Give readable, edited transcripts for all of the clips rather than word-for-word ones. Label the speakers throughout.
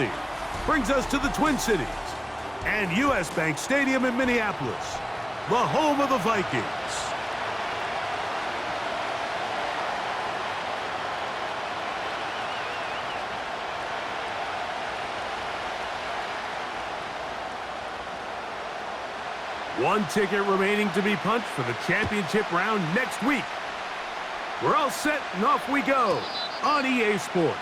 Speaker 1: City brings us to the Twin Cities and U.S. Bank Stadium in Minneapolis, the home of the Vikings. One ticket remaining to be punched for the championship round next week. We're all set and off we go on EA Sports.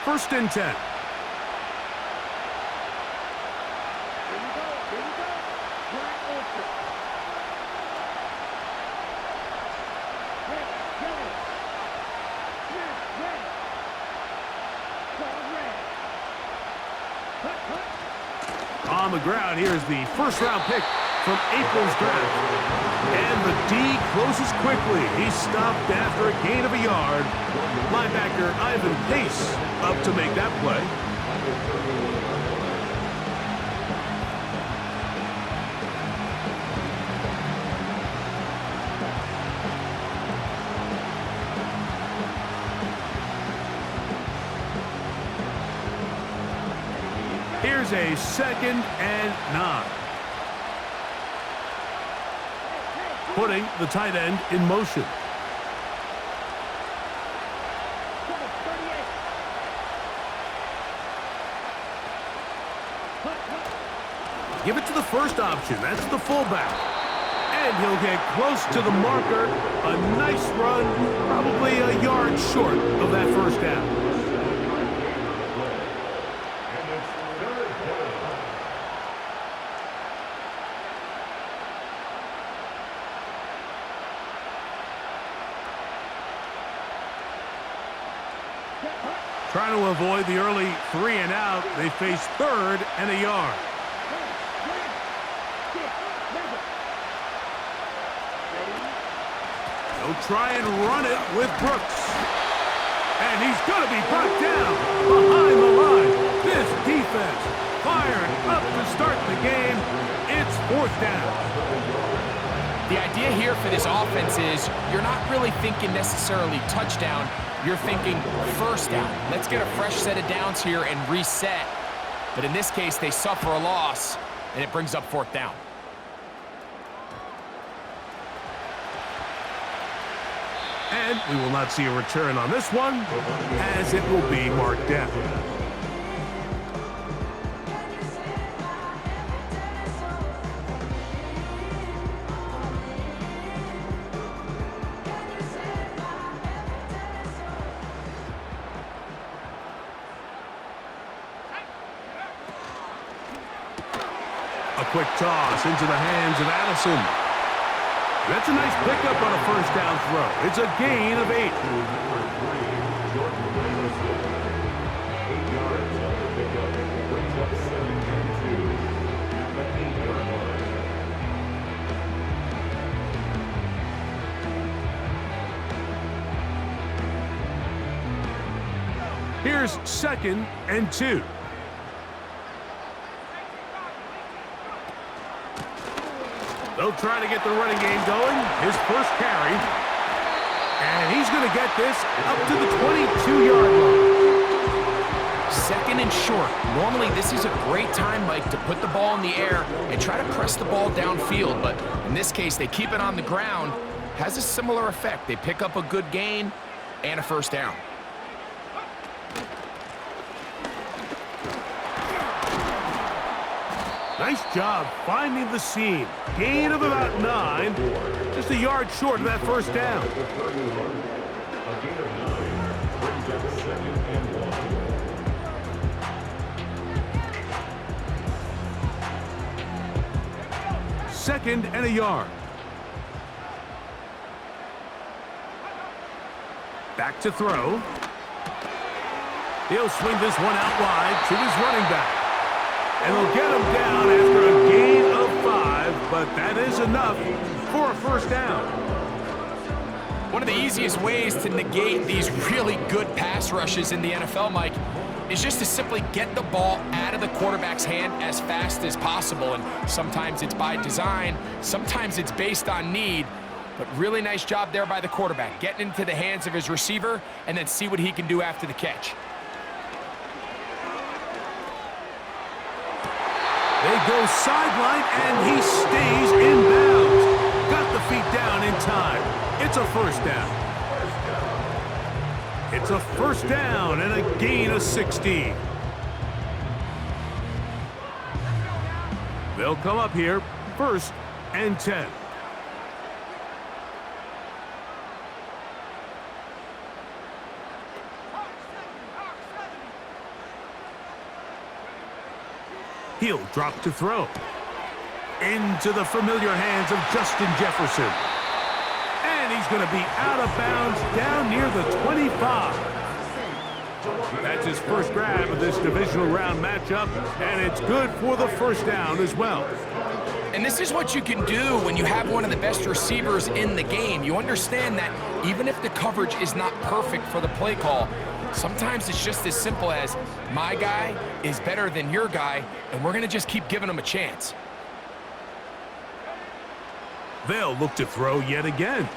Speaker 1: First and 10. On the ground, here's the first-round pick from April's draft. And the D closes quickly. He's stopped after a gain of a yard. Linebacker Ivan Pace up to make that play. Here's a 2nd and 9. Putting the tight end in motion. Give it to the first option. That's the fullback. And he'll get close to the marker. A nice run, probably a yard short of that first down. Trying to avoid the early 3 and out, they face 3rd and a yard. They'll try and run it with Brooks. And he's going to be brought down behind the line. This defense fired up to start the game. It's 4th down.
Speaker 2: The idea here for this offense is you're not really thinking necessarily touchdown. You're thinking first down. Let's get a fresh set of downs here and reset. But in this case, they suffer a loss, and it brings up 4th down.
Speaker 1: And we will not see a return on this one, as it will be marked down. A quick toss into the hands of Addison. That's a nice pickup on a first down throw. It's a gain of 8. Here's 2nd and 2. They'll try to get the running game going. His first carry. And he's going to get this up to the 22-yard line.
Speaker 2: 2nd and short. Normally, this is a great time, Mike, to put the ball in the air and try to press the ball downfield. But in this case, they keep it on the ground. Has a similar effect. They pick up a good gain and a first down.
Speaker 1: Nice job finding the seam. Gain of about 9. Just a yard short of that first down. Second and a yard. Back to throw. He'll swing this one out wide to his running back. And they'll get him down after a gain of 5. but that is enough for a first down.
Speaker 2: One of the easiest ways to negate these really good pass rushes in the NFL, Mike, is just to simply get the ball out of the quarterback's hand as fast as possible. And sometimes it's by design, sometimes it's based on need. But really nice job there by the quarterback, getting into the hands of his receiver and then see what he can do after the catch.
Speaker 1: They go sideline, and he stays in bounds. Got the feet down in time. It's a first down. It's a first down and a gain of 16. They'll come up here, 1st and 10. He'll drop to throw. Into the familiar hands of Justin Jefferson. And he's going to be out of bounds down near the 25. That's his first grab of this divisional round matchup, and it's good for the first down as well.
Speaker 2: And this is what you can do when you have one of the best receivers in the game. You understand that even if the coverage is not perfect for the play call, sometimes it's just as simple as my guy is better than your guy, and we're going to just keep giving him a chance.
Speaker 1: They'll look to throw yet again.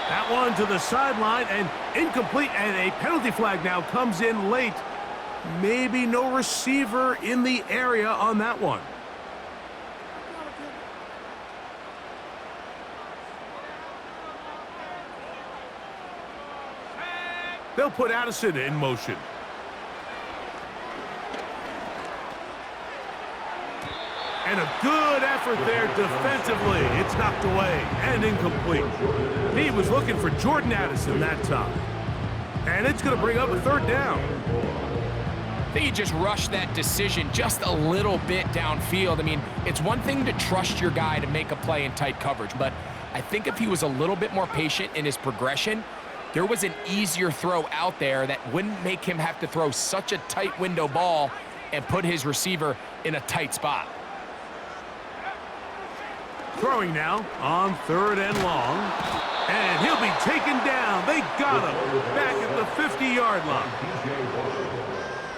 Speaker 1: That one to the sideline and incomplete, and a penalty flag now comes in late. Maybe no receiver in the area on that one. They'll put Addison in motion. And a good effort there defensively. It's knocked away and incomplete. He was looking for Jordan Addison that time. And it's going to bring up a third down.
Speaker 2: I think he just rushed that decision just a little bit downfield. I mean, it's one thing to trust your guy to make a play in tight coverage, but I think if he was a little bit more patient in his progression, there was an easier throw out there that wouldn't make him have to throw such a tight window ball and put his receiver in a tight spot.
Speaker 1: Throwing now on 3rd and long. And he'll be taken down. They got him back at the 50-yard line.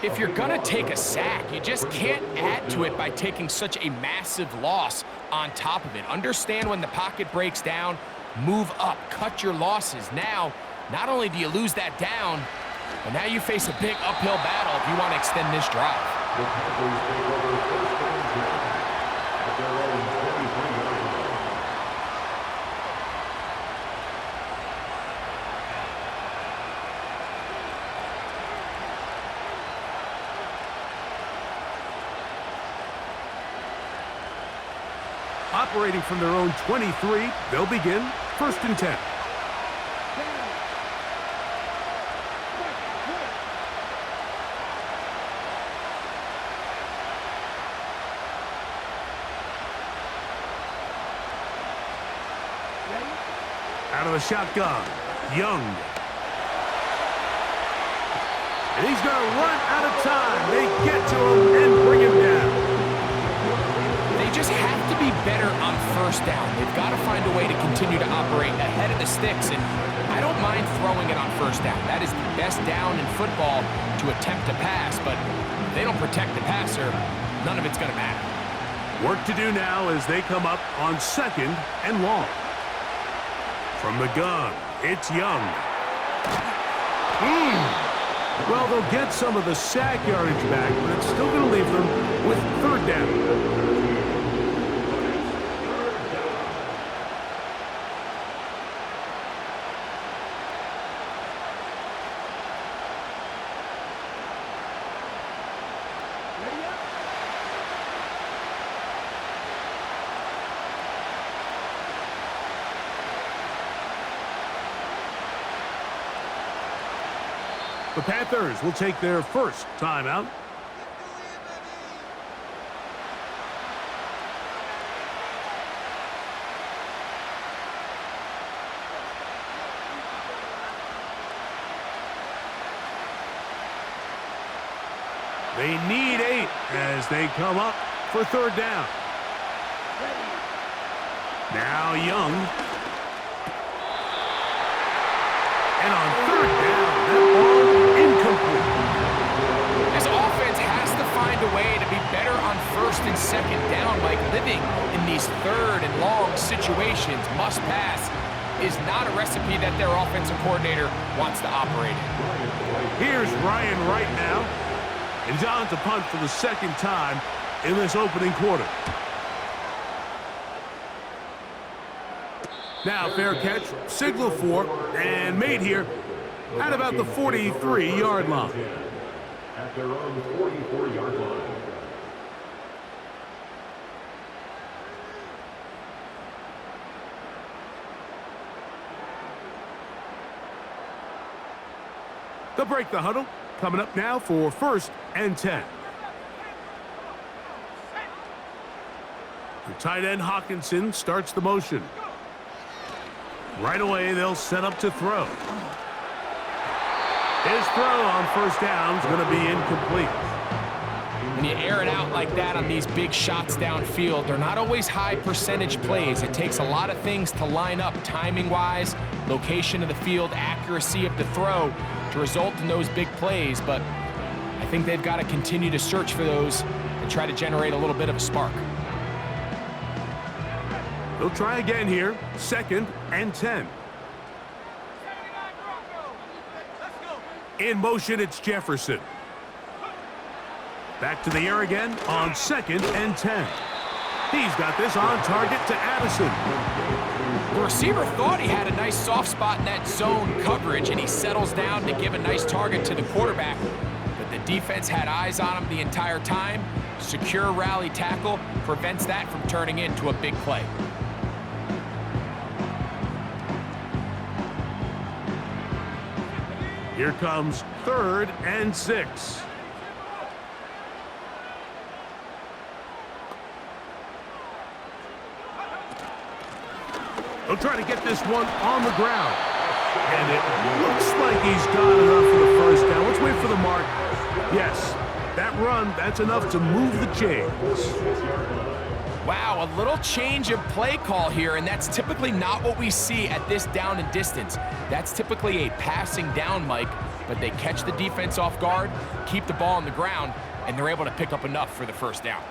Speaker 2: If you're going to take a sack, you just can't add to it by taking such a massive loss on top of it. Understand when the pocket breaks down, move up, cut your losses. Now, not only do you lose that down, but now you face a big uphill battle if you want to extend this drive.
Speaker 1: Operating from their own 23, they'll begin 1st and 10. Out of the shotgun, Young. And he's going to run out of time. They get to him and bring him down.
Speaker 2: Just have to be better on 1st down. They've got to find a way to continue to operate ahead of the sticks, and I don't mind throwing it on 1st down. That is the best down in football to attempt to pass, but if they don't protect the passer, none of it's going to matter.
Speaker 1: Work to do now as they come up on 2nd and long. From the gun, it's Young. Well, they'll get some of the sack yardage back, but it's still going to leave them with 3rd down. The Panthers will take their 1st timeout. They need 8, as they come up for third down. Now Young. And on third down, that ball incomplete.
Speaker 2: This offense has to find a way to be better on first and second down, like living in these third and long situations. Must pass is not a recipe that their offensive coordinator wants to operate in.
Speaker 1: Here's Ryan right now. And he's on to punt for the second time in this opening quarter. Now fair catch, signal for, and made here at about the 43-yard line.
Speaker 3: At their own 44-yard line.
Speaker 1: They'll break the huddle. Coming up now for 1st and 10. The tight end Hawkinson starts the motion. Right away, they'll set up to throw. His throw on first down is going to be incomplete.
Speaker 2: When you air it out like that on these big shots downfield, they're not always high percentage plays. It takes a lot of things to line up timing-wise, location of the field, accuracy of the throw to result in those big plays. But I think they've got to continue to search for those and try to generate a little bit of a spark.
Speaker 1: They'll try again here. 2nd and 10. In motion, it's Jefferson. Back to the air again on 2nd and 10. He's got this on target to Addison.
Speaker 2: The receiver thought he had a nice soft spot in that zone coverage, and he settles down to give a nice target to the quarterback. But the defense had eyes on him the entire time. Secure rally tackle prevents that from turning into a big play.
Speaker 1: Here comes 3rd and 6. They'll try to get this one on the ground. And it looks like he's got enough for the first down. Let's wait for the mark. Yes, that run, that's enough to move the chains.
Speaker 2: Wow, a little change of play call here, and that's typically not what we see at this down and distance. That's typically a passing down, Mike, but they catch the defense off guard, keep the ball on the ground, and they're able to pick up enough for the first down.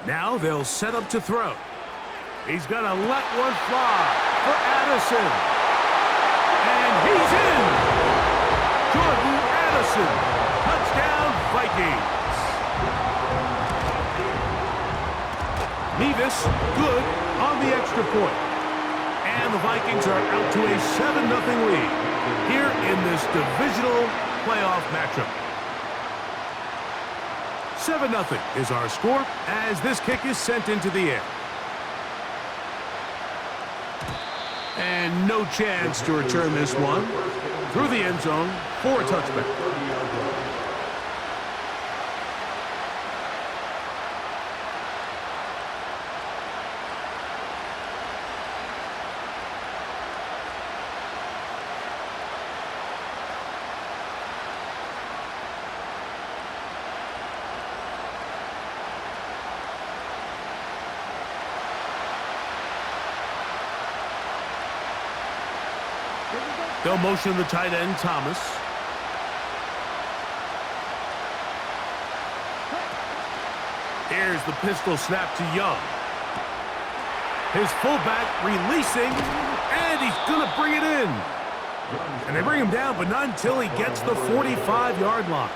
Speaker 1: Now they'll set up to throw. He's going to let one fly for Addison. And he's in. Jordan Addison. Touchdown, Vikings. Nevis, good on the extra point. And the Vikings are out to a 7-0 lead here in this divisional playoff matchup. 7-0 is our score as this kick is sent into the air. And no chance to return this one through the end zone for a touchback. They'll motion the tight end, Thomas. Here's the pistol snap to Young. His fullback releasing, and he's going to bring it in. And they bring him down, but not until he gets the 45-yard line.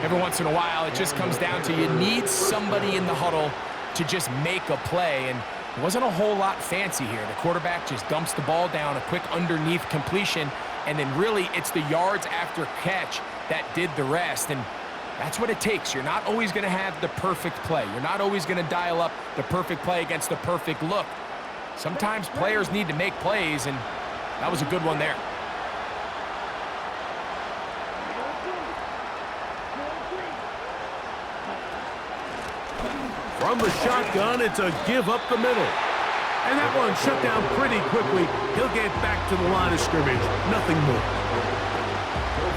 Speaker 2: Every once in a while, it just comes down to you need somebody in the huddle to just make a play, and it wasn't a whole lot fancy here. The quarterback just dumps the ball down, a quick underneath completion, and then really it's the yards after catch that did the rest. And that's what it takes. You're not always going to have the perfect play. You're not always going to dial up the perfect play against the perfect look. Sometimes players need to make plays, and that was a good one there.
Speaker 1: From the shotgun, it's a give up the middle. And that one shut down pretty quickly. He'll get back to the line of scrimmage. Nothing more.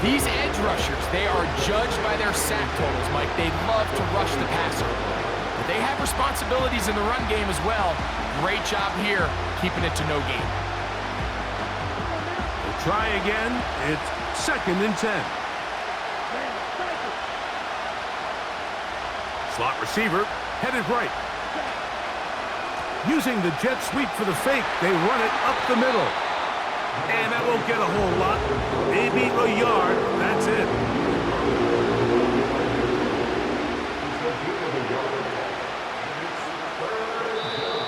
Speaker 2: These edge rushers, they are judged by their sack totals, Mike. They love to rush the passer. But they have responsibilities in the run game as well. Great job here, keeping it to no gain.
Speaker 1: We'll try again. It's 2nd and 10. Slot receiver, headed right. Using the jet sweep for the fake, they run it up the middle. And that won't get a whole lot. Maybe a yard, that's it.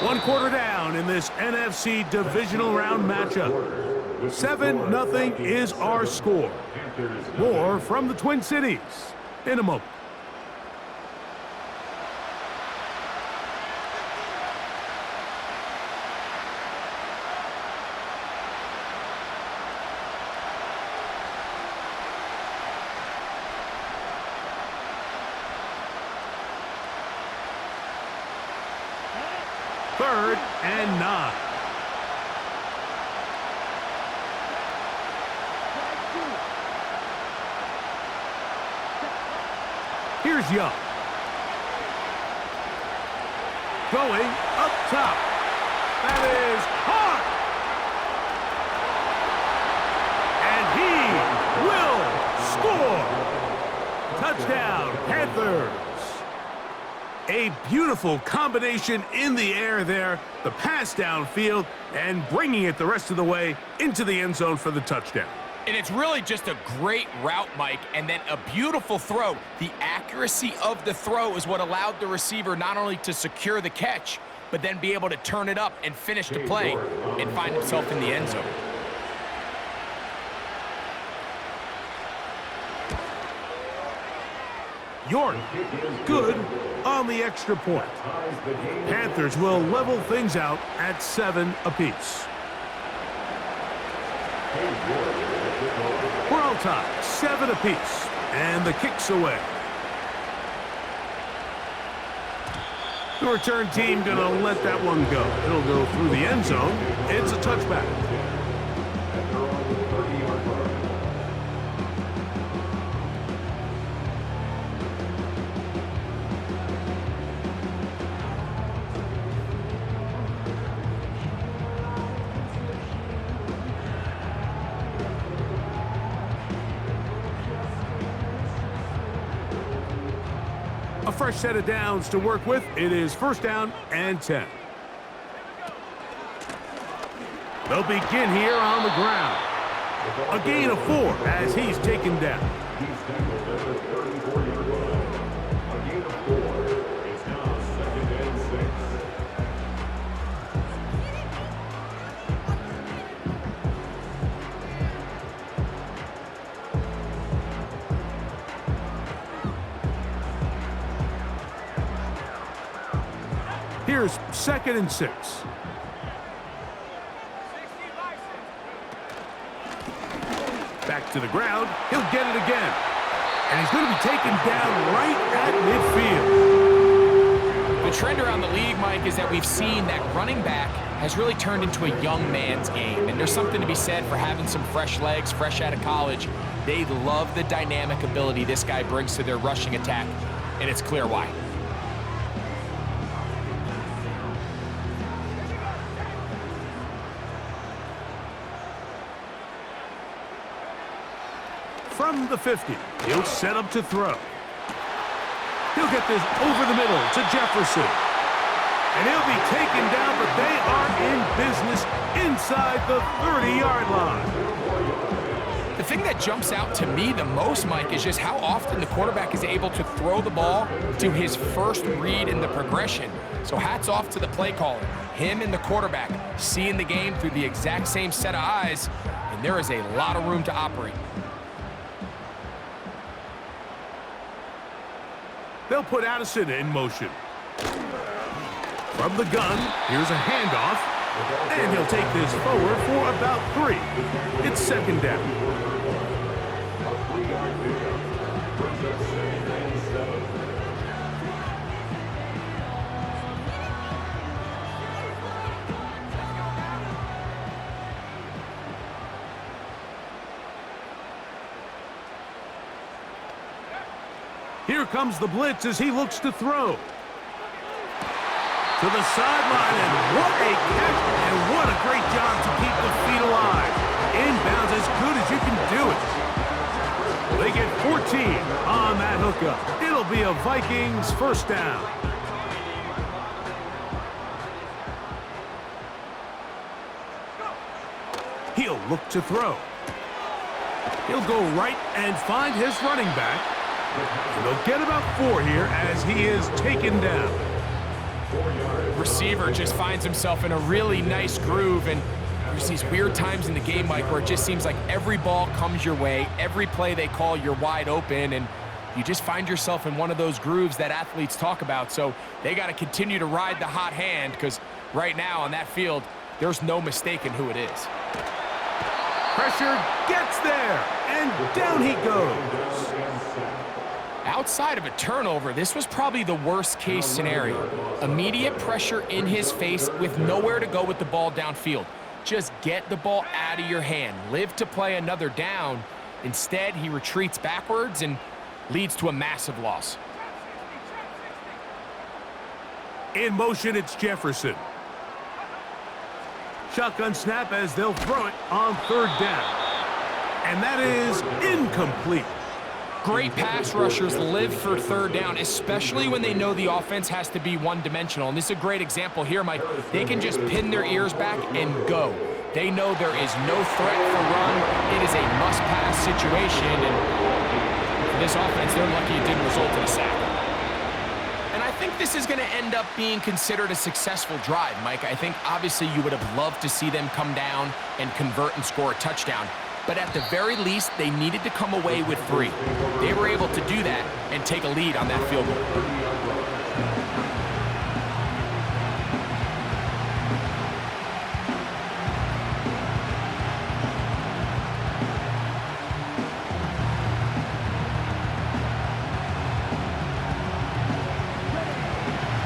Speaker 1: One quarter down in this NFC divisional round matchup. 7-0 is our score. More from the Twin Cities in a moment. Third and 9. Here's Young. Going up top. That is hard. And he will score. Touchdown, Panthers. A beautiful combination in the air there, the pass downfield, and bringing it the rest of the way into the end zone for the touchdown.
Speaker 2: And it's really just a great route, Mike, and then a beautiful throw. The accuracy of the throw is what allowed the receiver not only to secure the catch, but then be able to turn it up and finish the play and find himself in the end zone.
Speaker 1: York, good on the extra point. Panthers will level things out at 7 apiece. We're all tied, 7 apiece, and the kick's away. The return team gonna let that one go. It'll go through the end zone. It's a touchback. A fresh set of downs to work with. It is 1st down and 10. They'll begin here on the ground. A gain of 4 as he's taken down.
Speaker 3: It's now 2nd and 6.
Speaker 1: Here's 2nd and 6. Back to the ground. He'll get it again. And he's going to be taken down right at midfield.
Speaker 2: The trend around the league, Mike, is that we've seen that running back has really turned into a young man's game. And there's something to be said for having some fresh legs, fresh out of college. They love the dynamic ability this guy brings to their rushing attack. And it's clear why.
Speaker 1: From the 50, he'll set up to throw. He'll get this over the middle to Jefferson. And he'll be taken down, but they are in business inside the 30-yard line.
Speaker 2: The thing that jumps out to me the most, Mike, is just how often the quarterback is able to throw the ball to his first read in the progression. So hats off to the play caller. Him and the quarterback seeing the game through the exact same set of eyes, and there is a lot of room to operate.
Speaker 1: They'll put Addison in motion. From the gun, here's a handoff. And he'll take this forward for about 3. It's 2nd down.
Speaker 3: A 3-yard pickup brings up 2nd and 7.
Speaker 1: Here comes the blitz as he looks to throw. To the sideline, and what a catch, and what a great job to keep the feet alive. Inbounds as good as you can do it. They get 14 on that hookup. It'll be a Vikings first down. He'll look to throw. He'll go right and find his running back. And they'll get about 4 here as he is taken down.
Speaker 2: Receiver just finds himself in a really nice groove, and there's these weird times in the game, Mike, where it just seems like every ball comes your way, every play they call, you're wide open, and you just find yourself in one of those grooves that athletes talk about. So they got to continue to ride the hot hand, because right now on that field, there's no mistaking who it is.
Speaker 1: Pressure gets there, and down he goes.
Speaker 2: Outside of a turnover, this was probably the worst-case scenario. Immediate pressure in his face with nowhere to go with the ball downfield. Just get the ball out of your hand. Live to play another down. Instead, he retreats backwards and leads to a massive loss.
Speaker 1: In motion, it's Jefferson. Shotgun snap as they'll throw it on 3rd down. And that is incomplete.
Speaker 2: Great pass rushers live for 3rd down, especially when they know the offense has to be one-dimensional. And this is a great example here, Mike. They can just pin their ears back and go. They know there is no threat for run. It is a must-pass situation. And for this offense, they're lucky it didn't result in a sack. And I think this is going to end up being considered a successful drive, Mike. I think obviously you would have loved to see them come down and convert and score a touchdown. But at the very least, they needed to come away with 3. They were able to do that and take a lead on that field goal.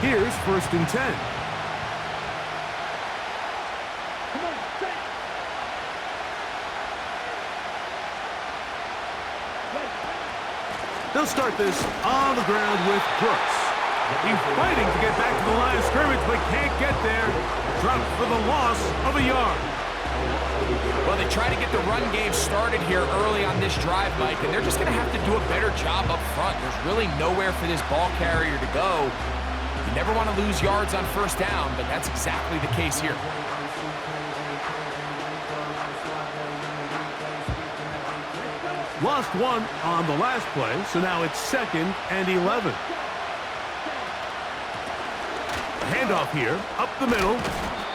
Speaker 1: Here's 1st and 10. They'll start this on the ground with Brooks. He's fighting to get back to the line of scrimmage, but can't get there. Dropped for the loss of a yard.
Speaker 2: Well, they try to get the run game started here early on this drive, Mike, and they're just going to have to do a better job up front. There's really nowhere for this ball carrier to go. You never want to lose yards on 1st down, but that's exactly the case here.
Speaker 1: Lost 1 on the last play, so now it's 2nd and 11. Handoff here, up the middle,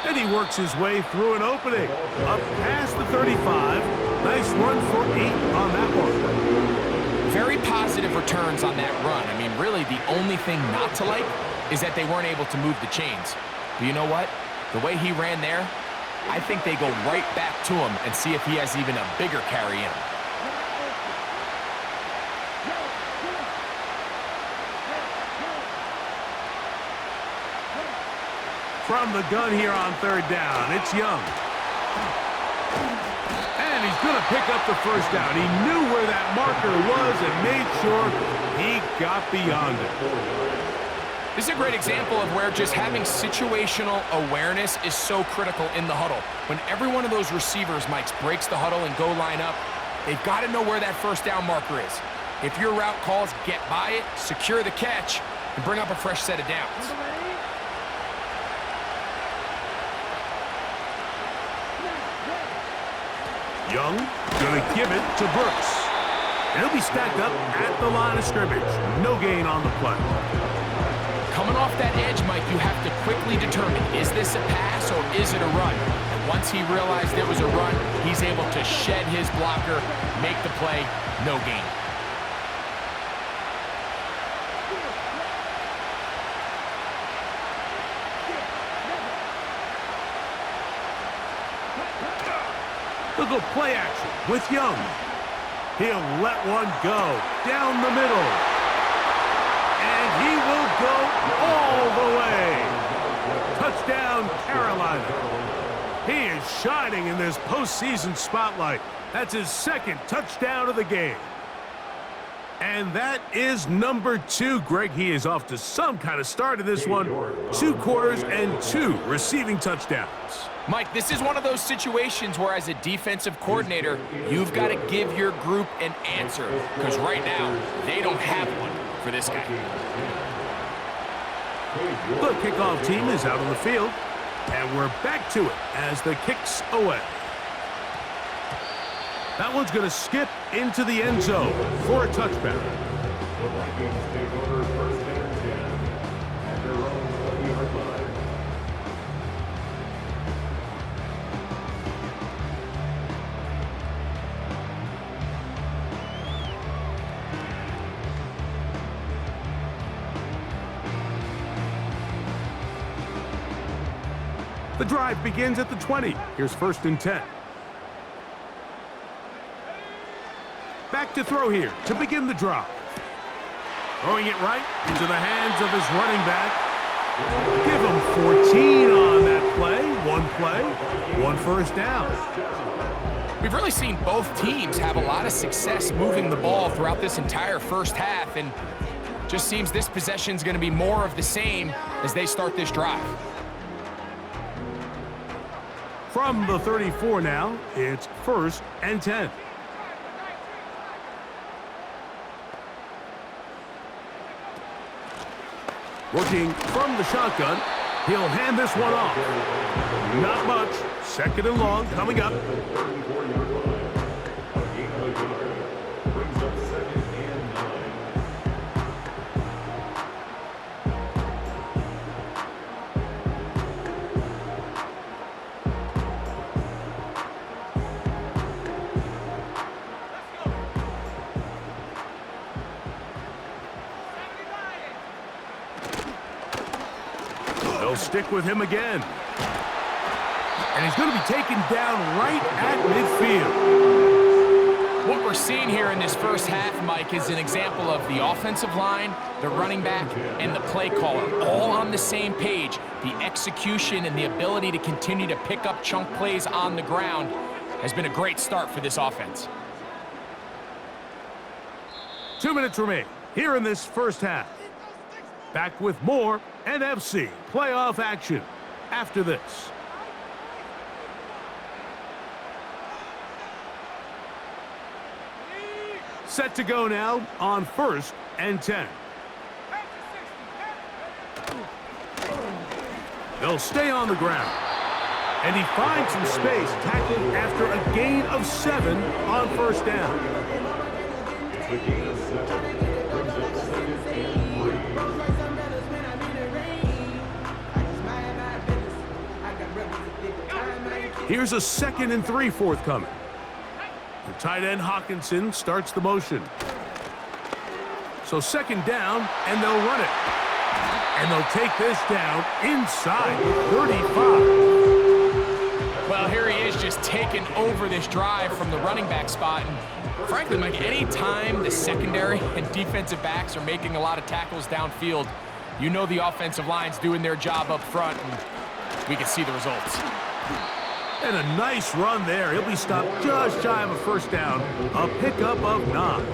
Speaker 1: and he works his way through an opening. Up past the 35. Nice run for 8 on that one.
Speaker 2: Very positive returns on that run. I mean, really, the only thing not to like is that they weren't able to move the chains. But you know what? The way he ran there, I think they go right back to him and see if he has even a bigger carry in him.
Speaker 1: From the gun here on 3rd down, it's Young. And he's going to pick up the 1st down. He knew where that marker was and made sure he got beyond it.
Speaker 2: This is a great example of where just having situational awareness is so critical in the huddle. When every one of those receivers, Mike, breaks the huddle and go line up, they've got to know where that 1st down marker is. If your route calls, get by it, secure the catch, and bring up a fresh set of downs.
Speaker 1: Young going to give it to Brooks. And he'll be stacked up at the line of scrimmage. No gain on the play.
Speaker 2: Coming off that edge, Mike, you have to quickly determine, is this a pass or is it a run? And once he realized it was a run, he's able to shed his blocker, make the play, no gain.
Speaker 1: They'll go play action with Young. He'll let one go down the middle. And he will go all the way. Touchdown, Carolina. He is shining in this postseason spotlight. That's his 2nd touchdown of the game. And that is number 2. Greg, he is off to some kind of start in this one. 2 quarters and 2 receiving touchdowns.
Speaker 2: Mike, this is one of those situations where as a defensive coordinator, you've got to give your group an answer, because right now, they don't have one for this guy.
Speaker 1: The kickoff team is out on the field, and we're back to it as the kick's away. That one's going to skip into the end zone for a touchback.
Speaker 3: The Vikings take over first and 10 at their own 20-yard line.
Speaker 1: The drive begins at the 20. Here's first and 10. Back to throw here to begin the drive. Throwing it right into the hands of his running back. Give him 14 on that play. One first down.
Speaker 2: We've really seen both teams have a lot of success moving the ball throughout this entire first half, and just seems this possession's going to be more of the same as they start this drive.
Speaker 1: From the 34 now, it's first and 10. Working from the shotgun, he'll hand this one off. Not much. Second and long coming up.
Speaker 3: Brings up second and 9.
Speaker 1: They'll stick with him again. And he's going to be taken down right at midfield.
Speaker 2: What we're seeing here in this first half, Mike, is an example of the offensive line, the running back, and the play caller all on the same page. The execution and the ability to continue to pick up chunk plays on the ground has been a great start for this offense.
Speaker 1: 2 minutes remain here in this first half. Back with more NFC playoff action after this. Set to go now on first and 10. They'll stay on the ground. And he finds some space, tackling after a gain of 7 on first down.
Speaker 3: It's a gain of 7. Brings up second and 3.
Speaker 1: Here's a 2nd and 3 forthcoming. The tight end Hawkinson starts the motion. So second down, and they'll run it. And they'll take this down inside the 35.
Speaker 2: Well, here he is just taking over this drive from the running back spot. And frankly, Mike, any time the secondary and defensive backs are making a lot of tackles downfield, you know the offensive line's doing their job up front, and we can see the results.
Speaker 1: And a nice run there. He'll be stopped just shy of a first down. A pickup of 9.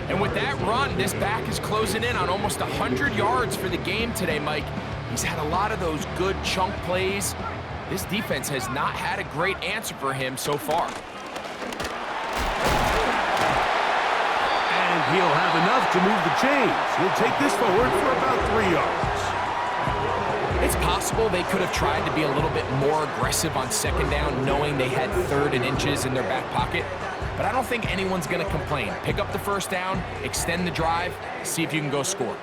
Speaker 2: And with that run, this back is closing in on almost 100 yards for the game today, Mike. He's had a lot of those good chunk plays. This defense has not had a great answer for him so far.
Speaker 1: And he'll have enough to move the chains. He'll take this forward for about 3 yards.
Speaker 2: It's possible they could have tried to be a little bit more aggressive on second down, knowing they had 3rd and inches in their back pocket. But I don't think anyone's going to complain. Pick up the first down, extend the drive, see if you can go score.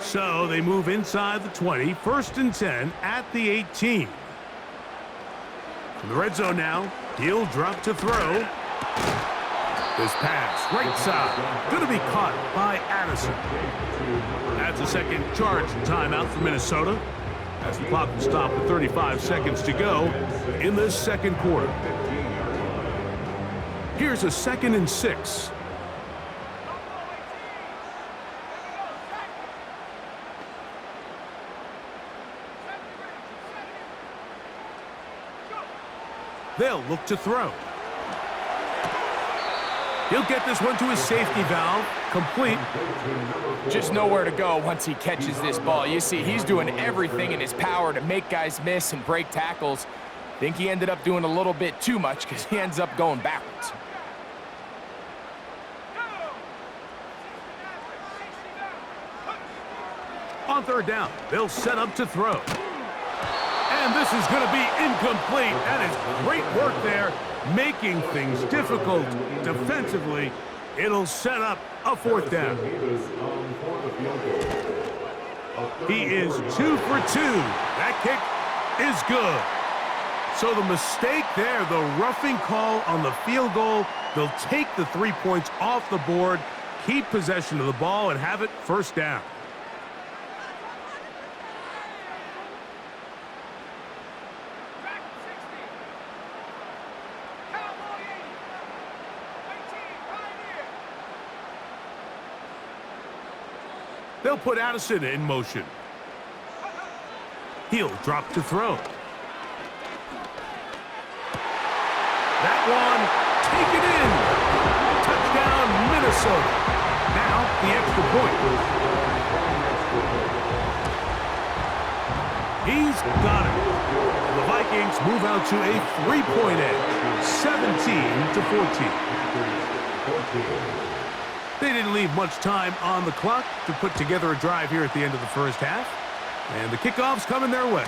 Speaker 1: So they move inside the 20, first and 10 at the 18. From the red zone now, he'll drop to throw. This pass, right side, going to be caught by Addison. That's a second charge timeout for Minnesota, as the clock will stop with 35 seconds to go in this second quarter. Here's a 2nd and 6. They'll look to throw. He'll get this one to his safety valve. Complete.
Speaker 2: Just nowhere to go once he catches this ball. You see, he's doing everything in his power to make guys miss and break tackles. Think he ended up doing a little bit too much because he ends up going backwards.
Speaker 1: On third down, they'll set up to throw. And this is going to be incomplete. That is great work there, making things difficult defensively. It'll set up a fourth down. He is 2 for 2. That kick is good. So the mistake there, the roughing call on the field goal, they'll take the 3 points off the board, keep possession of the ball, and have it first down. They'll put Addison in motion. He'll drop to throw. That one, taken in. Touchdown, Minnesota. Now, the extra point. He's got it. The Vikings move out to a 3-point edge, 17 to 14. They didn't leave much time on the clock to put together a drive here at the end of the first half. And the kickoff's coming their way.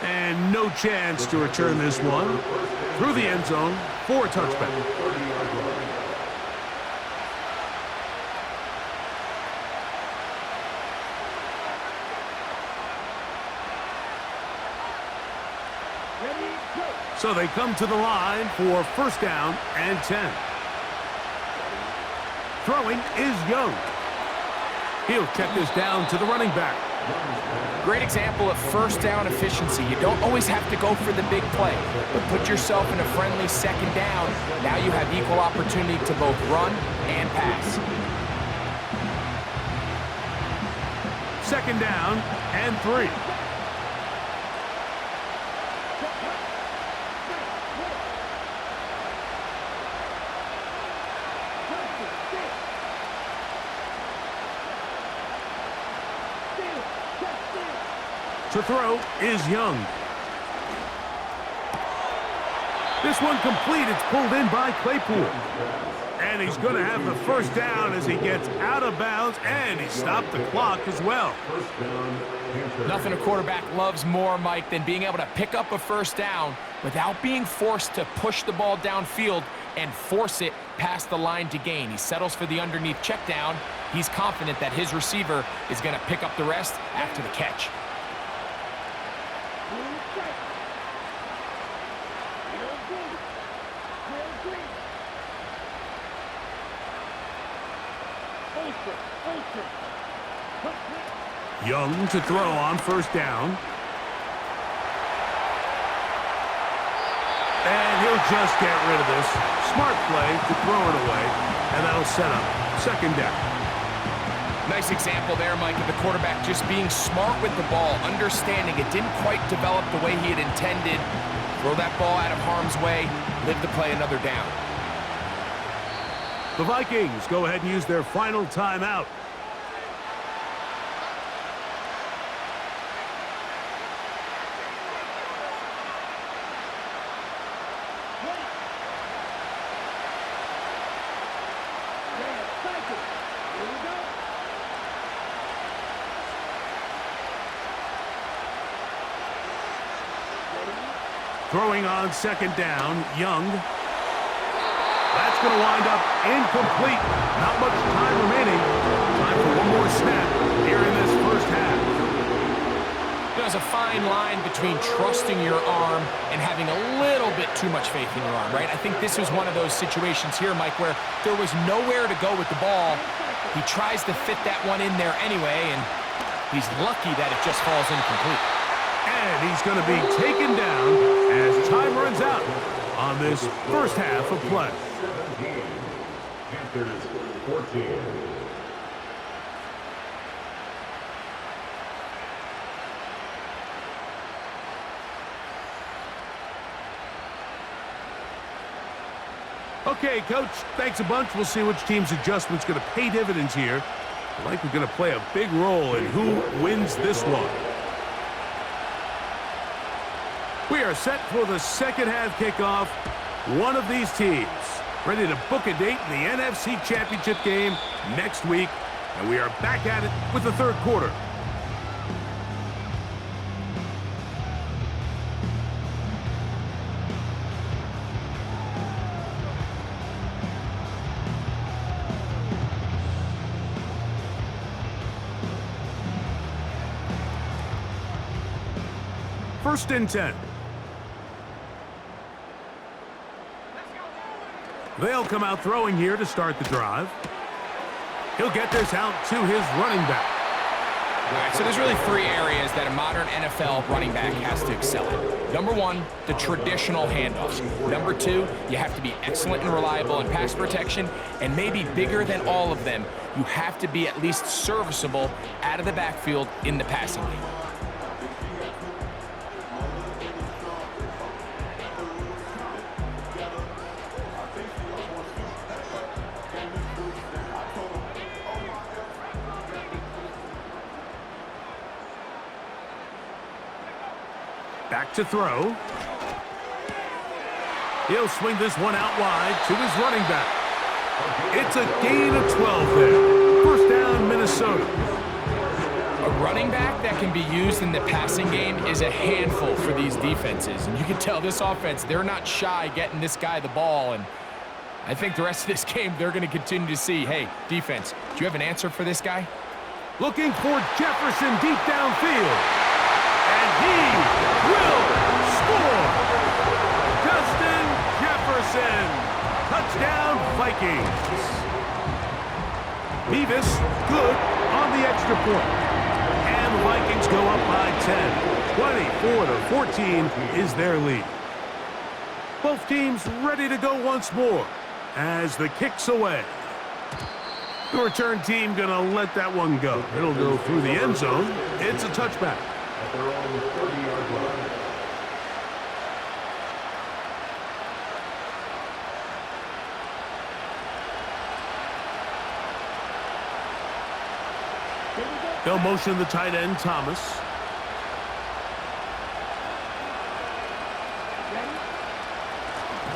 Speaker 1: And no chance to return this one through the end zone for a touchback. So they come to the line for first down and 10. Throwing is Young. He'll check this down to the running back.
Speaker 2: Great example of first down efficiency. You don't always have to go for the big play, but put yourself in a friendly second down. Now you have equal opportunity to both run and pass.
Speaker 1: Second down and 3. To throw is Young. This one complete. It's pulled in by Claypool. And he's going to have the first down as he gets out of bounds, and he stopped the clock as well.
Speaker 2: Nothing a quarterback loves more, Mike, than being able to pick up a first down without being forced to push the ball downfield and force it past the line to gain. He settles for the underneath check down. He's confident that his receiver is going to pick up the rest after the catch.
Speaker 1: Young to throw on first down. And he'll just get rid of this. Smart play to throw it away, and that'll set up second down.
Speaker 2: Nice example there, Mike, of the quarterback just being smart with the ball, understanding it didn't quite develop the way he had intended. Throw that ball out of harm's way, live to play another down.
Speaker 1: The Vikings go ahead and use their final timeout. Throwing on second down, Young. That's going to wind up incomplete. Not much time remaining. Time for one more snap here in this first half.
Speaker 2: There's a fine line between trusting your arm and having a little bit too much faith in your arm, right? I think this was one of those situations here, Mike, where there was nowhere to go with the ball. He tries to fit that one in there anyway, and he's lucky that it just falls incomplete.
Speaker 1: And he's going to be taken down as time runs out on this first half of play.
Speaker 3: 17, Panthers 14.
Speaker 1: Okay, Coach, thanks a bunch. We'll see which team's adjustment's going to pay dividends here. I think we're going to play a big role in who wins this one. We are set for the second half kickoff. One of these teams ready to book a date in the NFC Championship game next week. And we are back at it with the third quarter. First and 10. They'll come out throwing here to start the drive. He'll get this out to his running back.
Speaker 2: All right, so there's really three areas that a modern NFL running back has to excel in. Number one, the traditional handoffs. Number two, you have to be excellent and reliable in pass protection. And maybe bigger than all of them, you have to be at least serviceable out of the backfield in the passing game.
Speaker 1: Back to throw. He'll swing this one out wide to his running back. It's a gain of 12 there. First down, Minnesota.
Speaker 2: A running back that can be used in the passing game is a handful for these defenses. And you can tell this offense, they're not shy getting this guy the ball. And I think the rest of this game, they're going to continue to see, hey, defense, do you have an answer for this guy?
Speaker 1: Looking for Jefferson deep downfield. And he will score. Justin Jefferson. Touchdown, Vikings. Beavis, good on the extra point. And the Vikings go up by 10. 24-14 is their lead. Both teams ready to go once more as the kick's away. The return team gonna let that one go. It'll go through the end zone. It's a touchback.
Speaker 3: At their own 30-yard line.
Speaker 1: They'll motion the tight end, Thomas.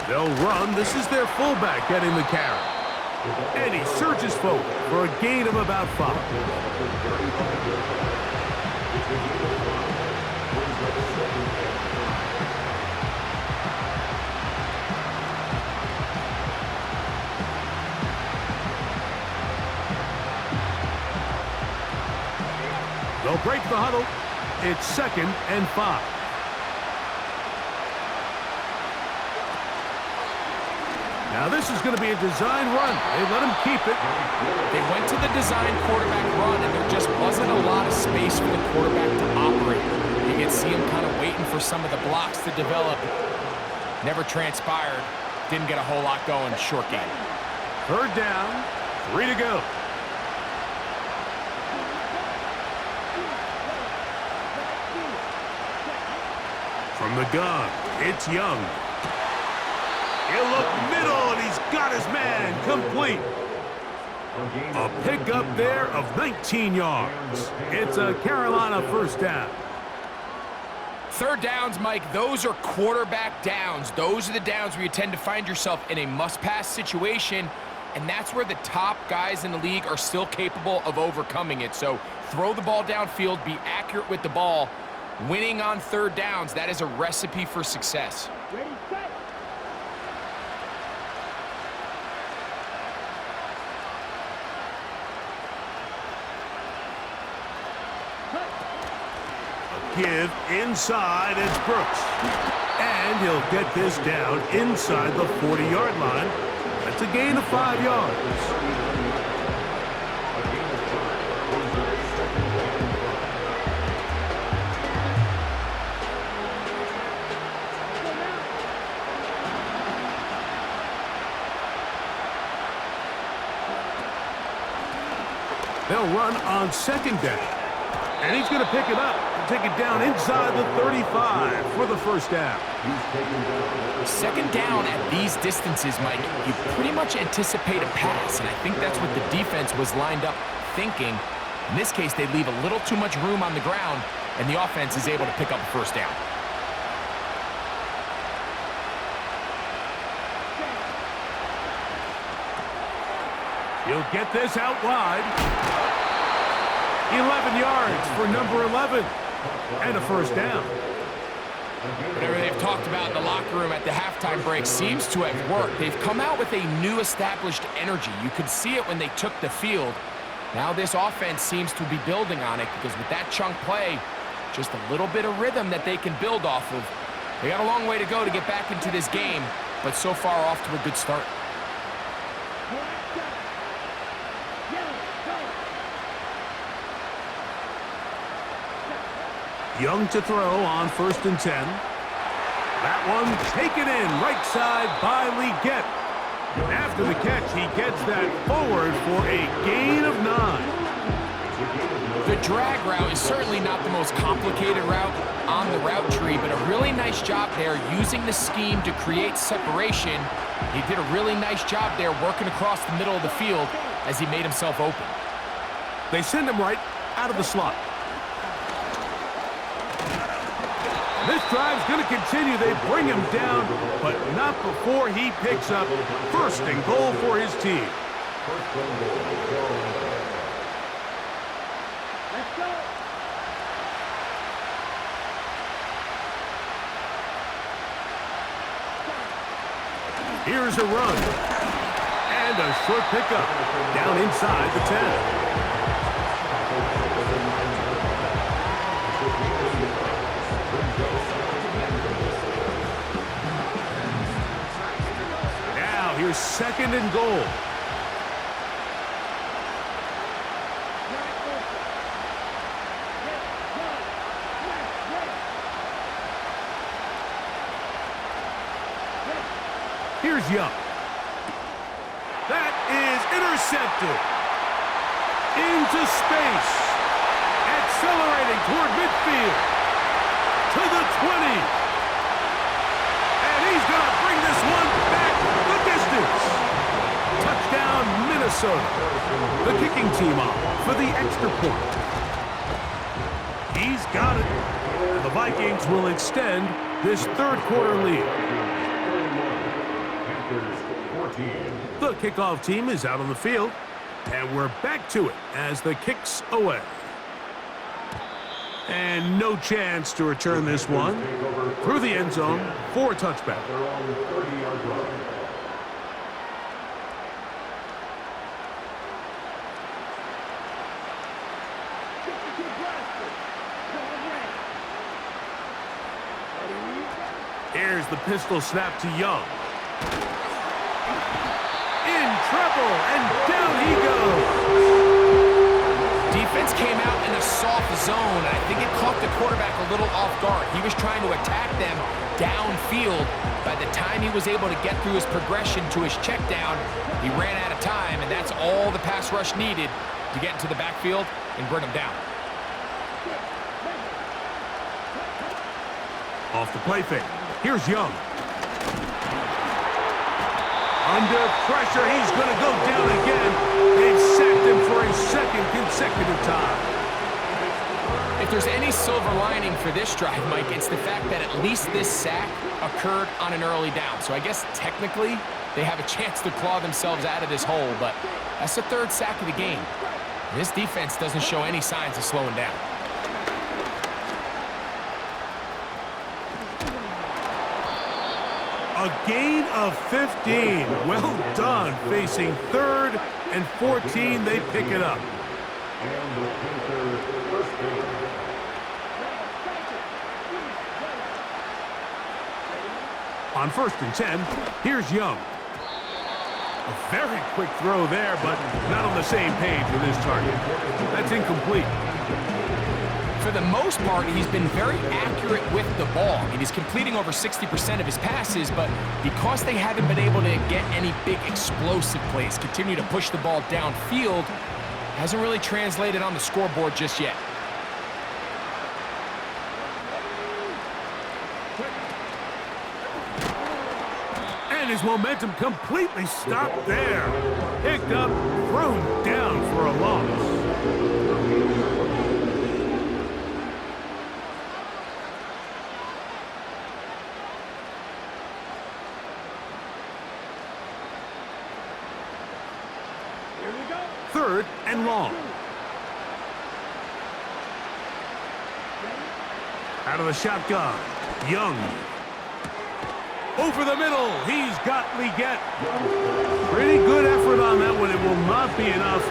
Speaker 1: They'll run. This is their fullback getting the carry. And he surges forward for a gain of about 5. They'll break the huddle. It's 2nd and 5. Now this is going to be a design run. They let him keep it.
Speaker 2: They went to the design quarterback run, and there just wasn't a lot of space for the quarterback to operate. You can see him kind of waiting for some of the blocks to develop. Never transpired. Didn't get a whole lot going. Short game.
Speaker 1: Third down. 3 to go. From the gun, it's Young. He'll look middle, and he's got his man complete. A pickup there of 19 yards. It's a Carolina first down.
Speaker 2: Third downs, Mike, those are quarterback downs. Those are the downs where you tend to find yourself in a must-pass situation, and that's where the top guys in the league are still capable of overcoming it. So throw the ball downfield, be accurate with the ball. Winning on third downs, that is a recipe for success.
Speaker 4: Ready, set.
Speaker 1: Give inside, it's Brooks. And he'll get this down inside the 40-yard line. That's a gain of 5 yards. They'll run on 2nd down. And he's going to pick it up. take it down inside the 35 for the first down.
Speaker 2: Second down at these distances, Mike, you pretty much anticipate a pass, and I think that's what the defense was lined up thinking. In this case, they leave a little too much room on the ground, and the offense is able to pick up a first down.
Speaker 1: He'll get this out wide. 11 yards for number 11. And a first down.
Speaker 2: Whatever they've talked about in the locker room at the halftime break seems to have worked. They've come out with a new established energy. You could see it when they took the field. Now this offense seems to be building on it because with that chunk play, just a little bit of rhythm that they can build off of. They got a long way to go to get back into this game, but so far off to a good start.
Speaker 1: Young to throw on 1st and 10. That one taken in right side by Leggett. After the catch, he gets that forward for a gain of 9.
Speaker 2: The drag route is certainly not the most complicated route on the route tree, but a really nice job there using the scheme to create separation. He did a really nice job there working across the middle of the field as he made himself open.
Speaker 1: They send him right out of the slot. This drive's going to continue. They bring him down, but not before he picks up 1st and goal for his team.
Speaker 4: Let's go.
Speaker 1: Here's a run. And a short pickup down inside the 10. Now here's 2nd and goal. Here's Young. That is intercepted. Into space. Accelerating toward midfield. To the 20. And he's going to bring this one back the distance. Touchdown, Minnesota. The kicking team off for the extra point. He's got it. And the Vikings will extend this 3rd quarter lead. The kickoff team is out on the field, and we're back to it as the kick's away. And no chance to return this one through the end zone for a touchback. Here's the pistol snap to Young. In trouble, and down he goes.
Speaker 2: Defense came out in a soft zone, and I think it caught the quarterback a little off guard. He was trying to attack them downfield. By the time he was able to get through his progression to his check down, he ran out of time, and that's all the pass rush needed to get into the backfield and bring him down.
Speaker 1: Off the play fake. Here's Young. Under pressure, he's going to go down again. They've sacked him for a 2nd consecutive time.
Speaker 2: If there's any silver lining for this drive, Mike, it's the fact that at least this sack occurred on an early down. So I guess technically they have a chance to claw themselves out of this hole, but that's the 3rd sack of the game. This defense doesn't show any signs of slowing down.
Speaker 1: A gain of 15. Well done. Facing 3rd and 14, they pick it up. On 1st and 10, here's Young. A very quick throw there, but not on the same page with his target. That's incomplete.
Speaker 2: For the most part, he's been very accurate with the ball. I mean, he's completing over 60% of his passes, but because they haven't been able to get any big explosive plays, continue to push the ball downfield, hasn't really translated on the scoreboard just yet.
Speaker 1: His momentum completely stopped there. Picked up, thrown down for a loss. Third and long. Out of the shotgun, Young. Over the middle, he's got Leggett. Pretty good effort on that one. It will not be enough.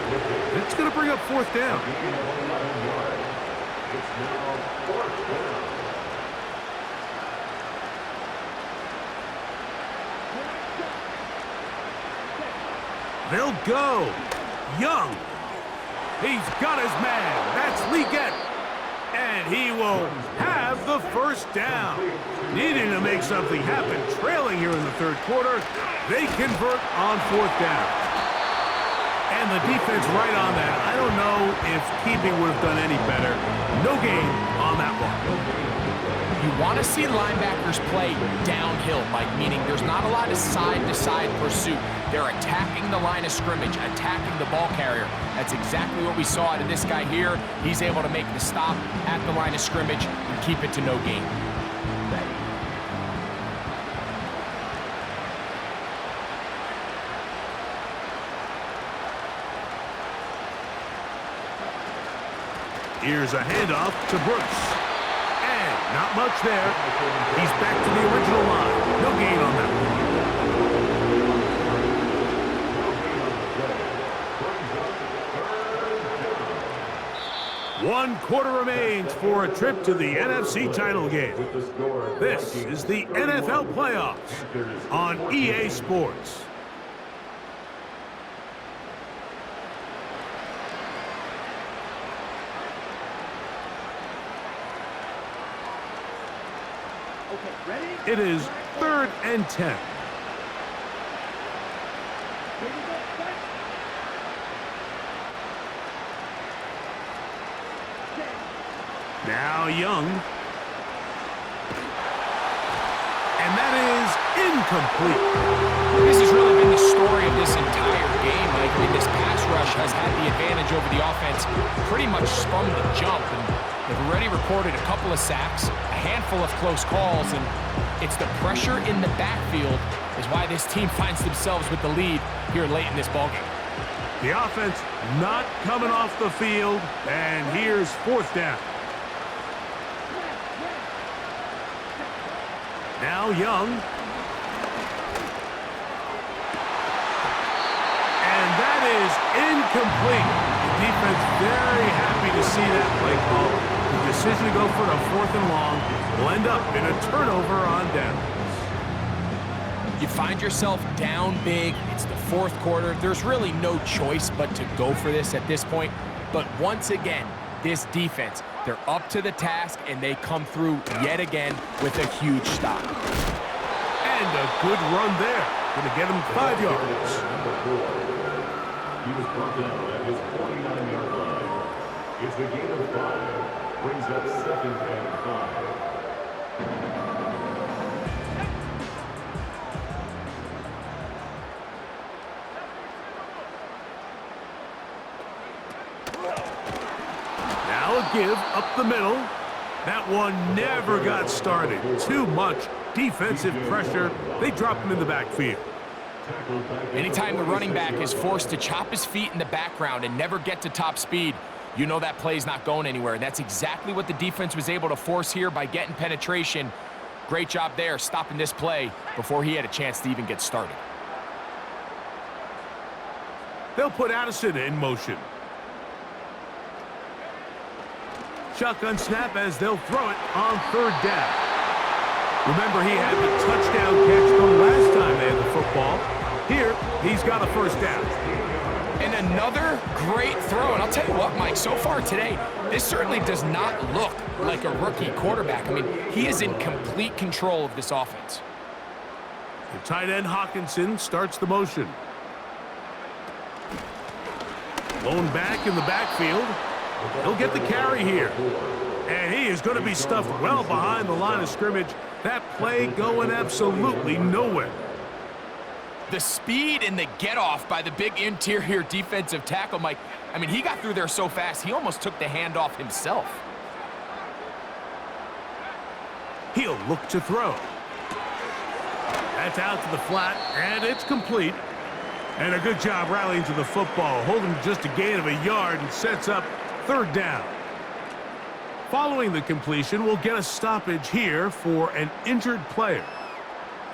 Speaker 1: It's going to bring up fourth down. They'll go. Young. He's got his man. That's Leggett. And he will have the first down. Needing to make something happen. Trailing here in the third quarter. They convert on fourth down. And the defense right on that. I don't know if keeping would have done any better. No gain on that one.
Speaker 2: You want to see linebackers play downhill, Mike, meaning there's not a lot of side-to-side pursuit. They're attacking the line of scrimmage, attacking the ball carrier. That's exactly what we saw out of this guy here. He's able to make the stop at the line of scrimmage and keep it to no gain.
Speaker 1: Here's a handoff to Brooks. Not much there. He's back to the original line. No gain on that one. 1 quarter remains for a trip to the NFC title game. This is the NFL playoffs on EA Sports. It is 3rd and 10. Now Young. And that is incomplete.
Speaker 2: This has really been the story of this entire game, Mike. I mean, this pass rush has had the advantage over the offense pretty much from the jump. And they've already recorded a couple of sacks, a handful of close calls, and it's the pressure in the backfield is why this team finds themselves with the lead here late in this ballgame.
Speaker 1: The offense not coming off the field, and here's fourth down. Now Young. And that is incomplete. The defense very happy to see that play call. The decision to go for the 4th and long will end up in a turnover on downs.
Speaker 2: You find yourself down big. It's the 4th quarter. There's really no choice but to go for this at this point. But once again, this defense, they're up to the task, and they come through yet again with a huge stop.
Speaker 1: And a good run there. Going to get him 5 yards.
Speaker 3: He was brought down at his 49-yard line. It's a gain of 5. Brings up 2nd and 5.
Speaker 1: Now a give up the middle. That one never got started. Too much defensive pressure. They drop him in the backfield.
Speaker 2: Anytime the running back is forced to chop his feet in the background and never get to top speed, you know that play's not going anywhere. That's exactly what the defense was able to force here by getting penetration. Great job there, stopping this play before he had a chance to even get started.
Speaker 1: They'll put Addison in motion. Shotgun snap as they'll throw it on 3rd down. Remember, he had the touchdown catch the last time they had the football. Here, he's got a first down.
Speaker 2: And another great throw. And I'll tell you what, Mike, so far today, this certainly does not look like a rookie quarterback. I mean, he is in complete control of this offense.
Speaker 1: The tight end Hawkinson starts the motion. Blown back in the backfield. He'll get the carry here. And he is going to be stuffed well behind the line of scrimmage. That play going absolutely nowhere.
Speaker 2: The speed and the get-off by the big interior defensive tackle, Mike. I mean, he got through there so fast, he almost took the handoff himself.
Speaker 1: He'll look to throw. That's out to the flat, and it's complete. And a good job rallying to the football, holding just a gain of a yard and sets up third down. Following the completion, we'll get a stoppage here for an injured player.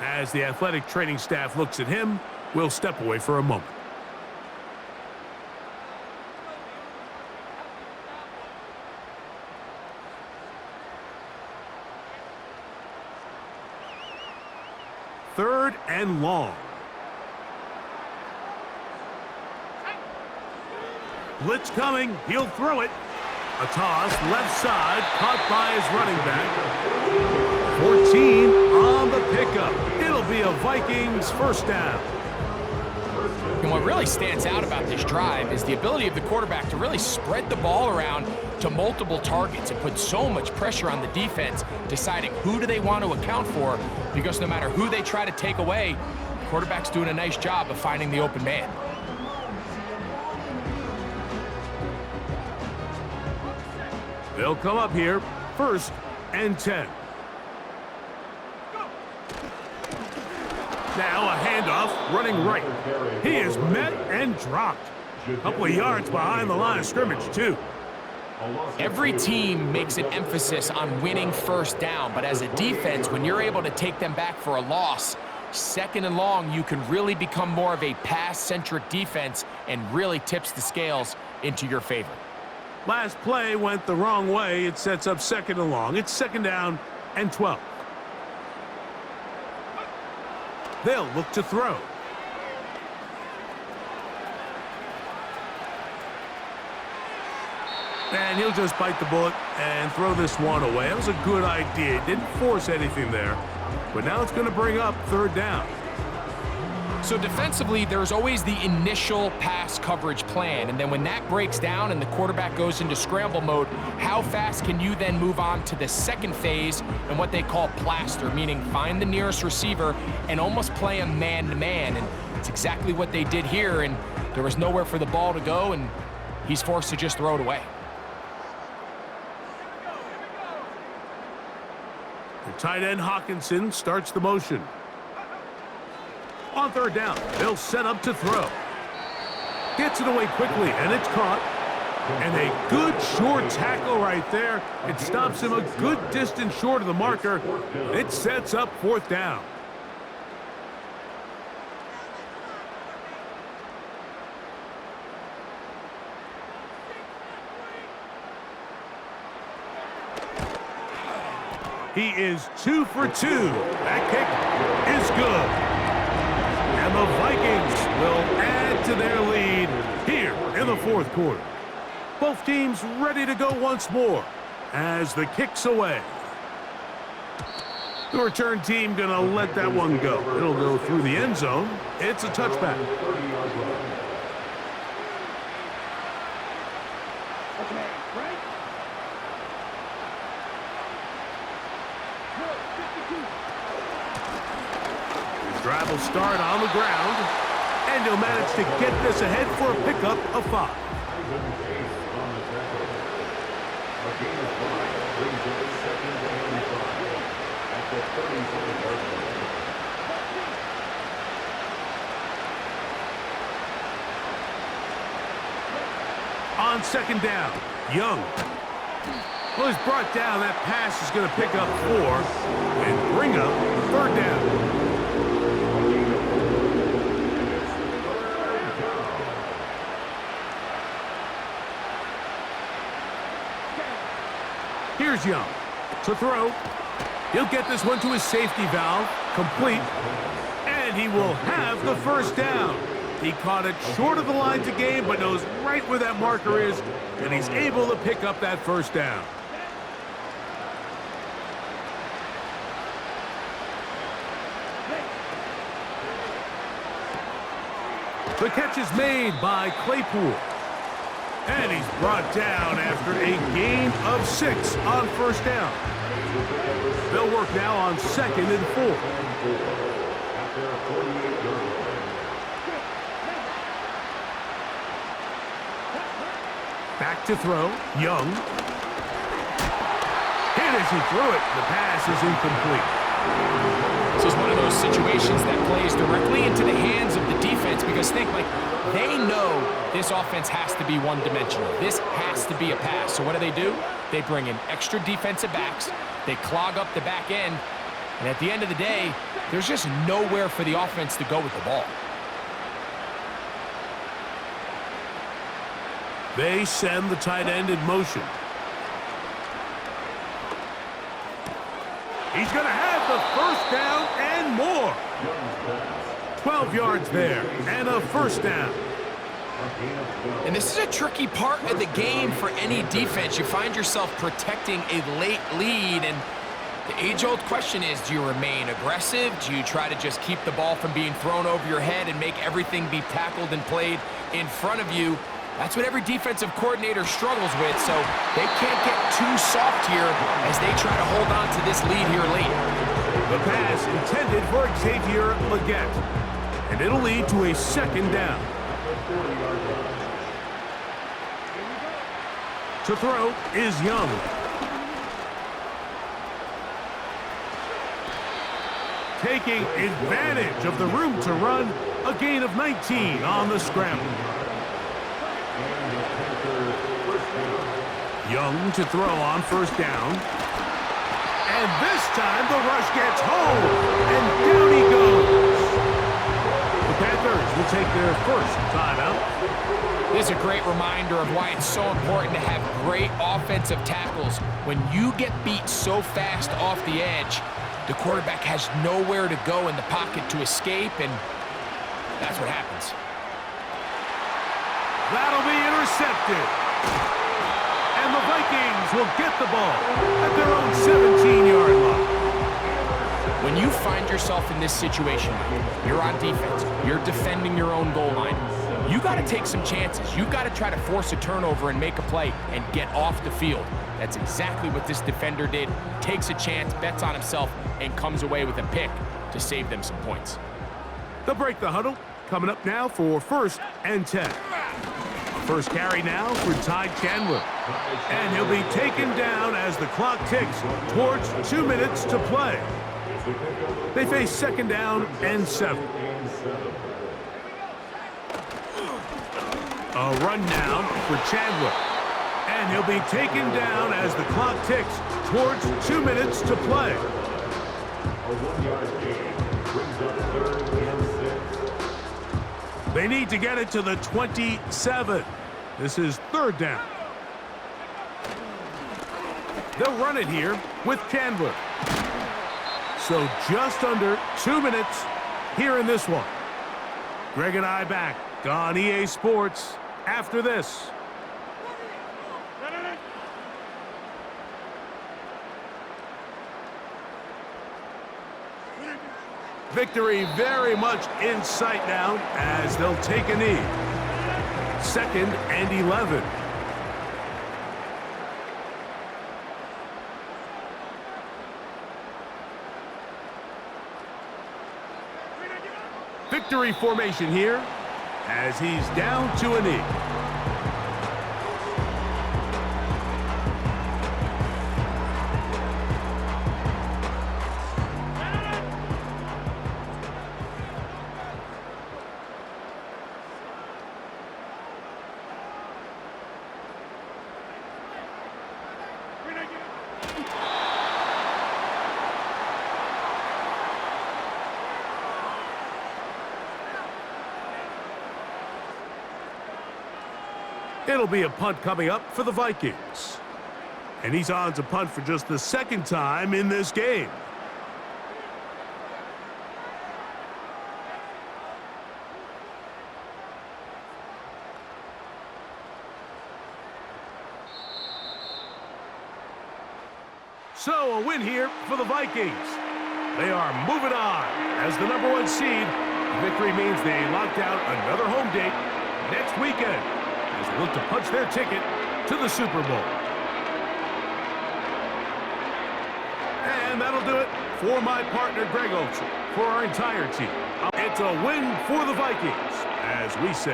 Speaker 1: As the athletic training staff looks at him, we'll step away for a moment. Third and long. Blitz coming. He'll throw it. A toss, left side, caught by his running back. 14 on the pickup. It'll be a Vikings first down.
Speaker 2: And what really stands out about this drive is the ability of the quarterback to really spread the ball around to multiple targets and put so much pressure on the defense, deciding who do they want to account for, because no matter who they try to take away, the quarterback's doing a nice job of finding the open man.
Speaker 1: They'll come up here, first and 10. Now a handoff, running right. He is met and dropped. A couple of yards behind the line of scrimmage, too.
Speaker 2: Every team makes an emphasis on winning first down, but as a defense, when you're able to take them back for a loss, second and long, you can really become more of a pass-centric defense and really tips the scales into your favor.
Speaker 1: Last play went the wrong way. It sets up second and long. It's second down and 12. They'll look to throw. And he'll just bite the bullet and throw this one away. That was a good idea. Didn't force anything there. But now it's going to bring up third down.
Speaker 2: So defensively, there's always the initial pass coverage plan, and then when that breaks down and the quarterback goes into scramble mode, how fast can you then move on to the second phase and what they call plaster, meaning find the nearest receiver and almost play a man-to-man, and it's exactly what they did here, and there was nowhere for the ball to go, and he's forced to just throw it away.
Speaker 1: The tight end Hawkinson starts the motion. On third down, they'll set up to throw. Gets it away quickly, and it's caught. And a good short tackle right there. It stops him a good distance short of the marker. It sets up fourth down. He is 2 for 2. That kick is good. And the Vikings will add to their lead here in the fourth quarter. Both teams ready to go once more as the kick's away. The return team going to let that one go. It'll go through the end zone. It's a touchback. Drive will start on the ground, and he'll manage to get this ahead for a pickup of 5. On second down, Young. Well, he's brought down. That pass is going to pick up 4 and bring up third down. Here's Young to throw. He'll get this one to his safety valve, complete, and he will have the first down. He caught it short of the line to gain, but knows right where that marker is, and he's able to pick up that first down. The catch is made by Claypool. And he's brought down after a gain of 6 on first down. They'll work now on second and 4. Back to throw. Young. Hit as he threw it. The pass is incomplete.
Speaker 2: This is one of those situations that plays directly into the hands of the defense because think, like, they know this offense has to be one-dimensional. This has to be a pass. So what do? They bring in extra defensive backs. They clog up the back end. And at the end of the day, there's just nowhere for the offense to go with the ball.
Speaker 1: They send the tight end in motion. He's going to have the first down and more. 12 yards there and a first down.
Speaker 2: And this is a tricky part of the game for any defense. You find yourself protecting a late lead, and the age-old question is, do you remain aggressive? Do you try to just keep the ball from being thrown over your head and make everything be tackled and played in front of you? That's what every defensive coordinator struggles with, so they can't get too soft here as they try to hold on to this lead here late.
Speaker 1: The pass intended for Xavier Legette, and it'll lead to a second down. To throw is Young. Taking advantage of the room to run, a gain of 19 on the scramble. Young to throw on first down. And this time the rush gets home, and down he goes. The Panthers will take their first timeout.
Speaker 2: This is a great reminder of why it's so important to have great offensive tackles. When you get beat so fast off the edge, the quarterback has nowhere to go in the pocket to escape, and that's what happens.
Speaker 1: That'll be intercepted. And the Vikings will get the ball at their own 17-yard line.
Speaker 2: When you find yourself in this situation, you're on defense, you're defending your own goal line, you got to take some chances. You got to try to force a turnover and make a play and get off the field. That's exactly what this defender did. Takes a chance, bets on himself, and comes away with a pick to save them some points.
Speaker 1: They'll break the huddle. Coming up now for 1st and 10. First carry now for Ty Chandler. And he'll be taken down as the clock ticks towards 2 minutes to play. They face second down and 7. A run now for Chandler. And he'll be taken down as the clock ticks towards 2 minutes to play.
Speaker 3: A 1-yard gain brings up 3rd and 6.
Speaker 1: They need to get it to the 27. This is 3rd down. They'll run it here with Chandler. So just under 2 minutes here in this one. Greg and I back on EA Sports after this. Victory very much in sight now as they'll take a knee. 2nd and 11. Victory formation here as he's down to a knee. It'll be a punt coming up for the Vikings. And he's on to punt for just the 2nd time in this game. So a win here for the Vikings. They are moving on as the #1 seed. Victory means they locked out another home date next weekend as they look to punch their ticket to the Super Bowl. And that'll do it for my partner, Greg Olson, for our entire team. It's a win for the Vikings, as we say.